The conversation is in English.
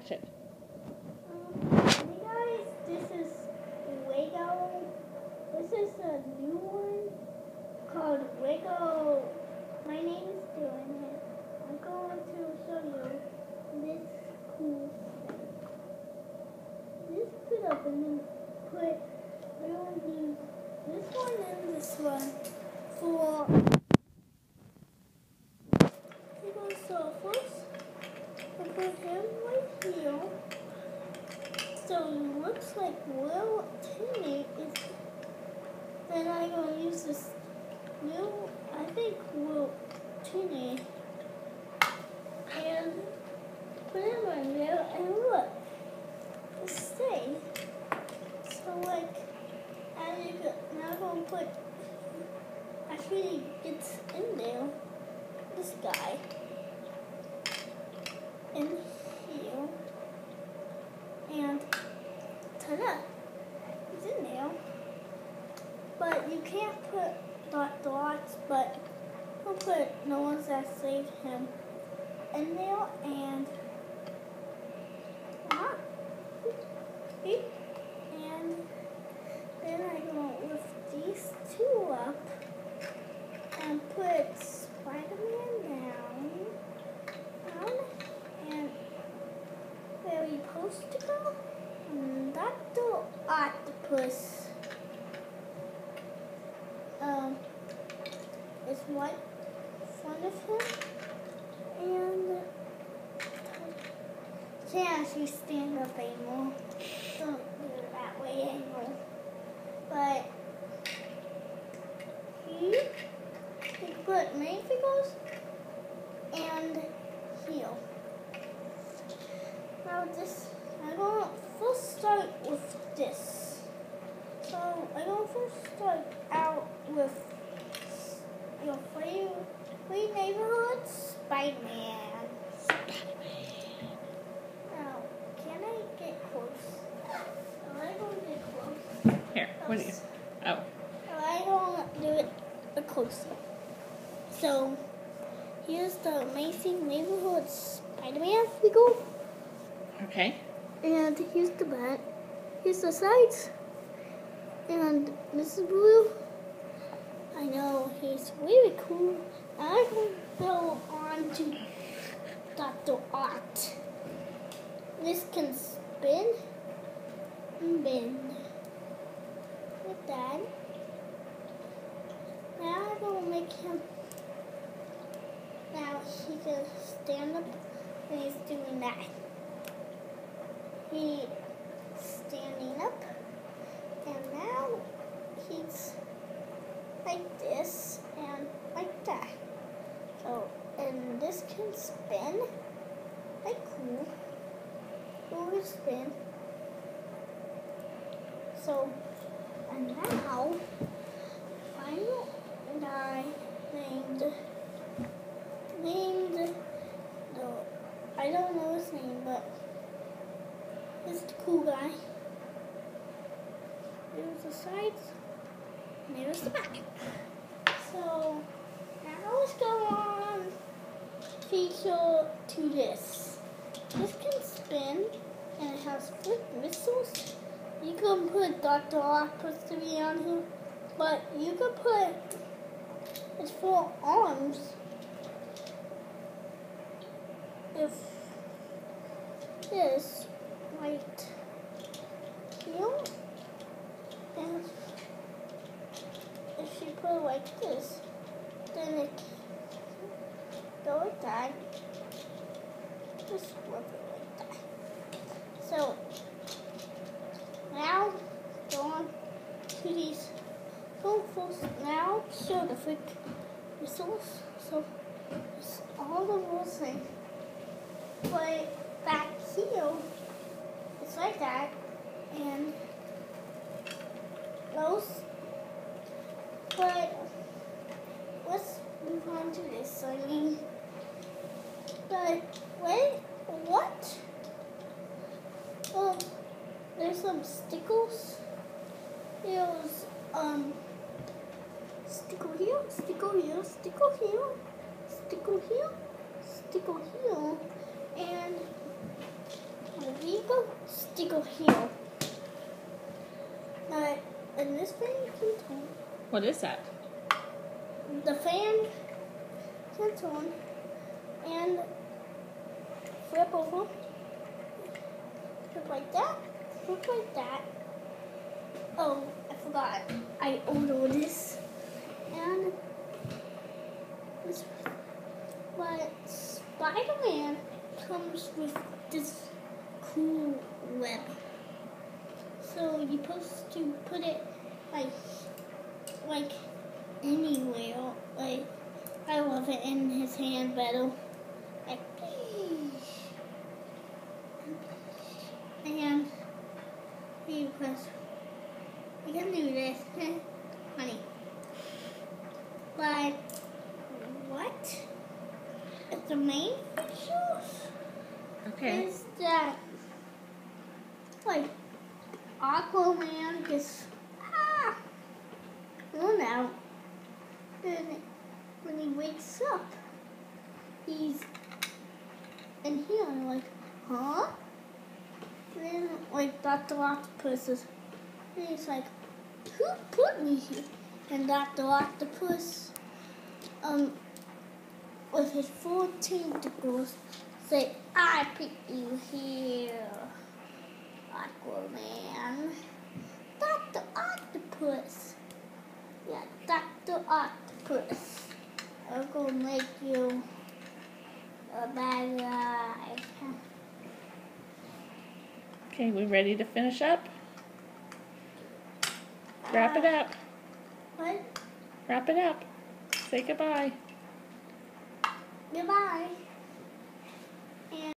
action. Hey guys, this is Lego. This is a new one called Lego. My name is Dylan. I'm going to show you this cool thing. This put up and then put this one and this one for Lego. So first, I put him right here. So it looks like Will Timmy is. Then I'm gonna use this new, I think Will Timmy, and put him in there. And look, it stays. So like, as you go, now I'm gonna put. Actually, gets in there. This guy in here. And ta-da! He's in there. But you can't put dots, but I'll put no ones that saved him in there and and then I go lift these two up and put Spider-Man down and where we supposed to go? Dr. Octopus is right in front of him, and can't actually stand up anymore. Don't do it that way anymore. But he put main figures and heel. Now this, I'm going to first start with this. So I'm going to first start out with your free neighborhood Spider-Man. Now, can I get close? I'm going to get close. Here, what are you? Oh. I'm going to do it closer. So here's the Amazing Neighborhood Spider-Man figure. Okay. And here's the back. Here's the sides. And this is blue. I know, he's really cool. I'm going to go on to Dr. Ott. This can spin and bend. Like that. Now I'm going to make him. Now he can stand up and he's doing that. He's standing up, and now he's like this and like that. So, and this can spin, like cool. Cool spin. So, and now final guy named I don't know his name, but he's the cool guy. There's the sides, and there's the back. So now let's go on feature to this. This can spin, and it has flip missiles. You can put Dr. Octopus to be on here, but you can put its 4 arms if this right here, and if you put it like this, then it can go like that. Just flip it like that. So now go on to these. Go first now show the flick missiles. So it's all the rules same. But back here, it's like that, and those. But let's move on to this. But wait, what? There's some stickers. There's sticker here, sticker here, sticker here, sticker here, sticker here, and sticker here. And this fan can turn. What is that? The fan can turn and flip over. Flip like that. Flip like that. Oh, I forgot. I ordered this. And this, but Spider-Man comes with this cool web. So you're supposed to put it like anywhere. Like I love it in his hand better. Like and you press. You can do this, honey. But what? The main feature Okay. is that like Aquaman gets thrown out, and when he wakes up, he's in here like, huh? And then like Dr. Octopus is, and he's like, who put me here? And Dr. Octopus, with his 4 tentacles, say, I put you here, Aquaman. Dr. Octopus. Yeah, Dr. Octopus. I'm gonna make you a bad guy. Okay, we ready to finish up? Wrap it up. What? Wrap it up. Say goodbye. Goodbye.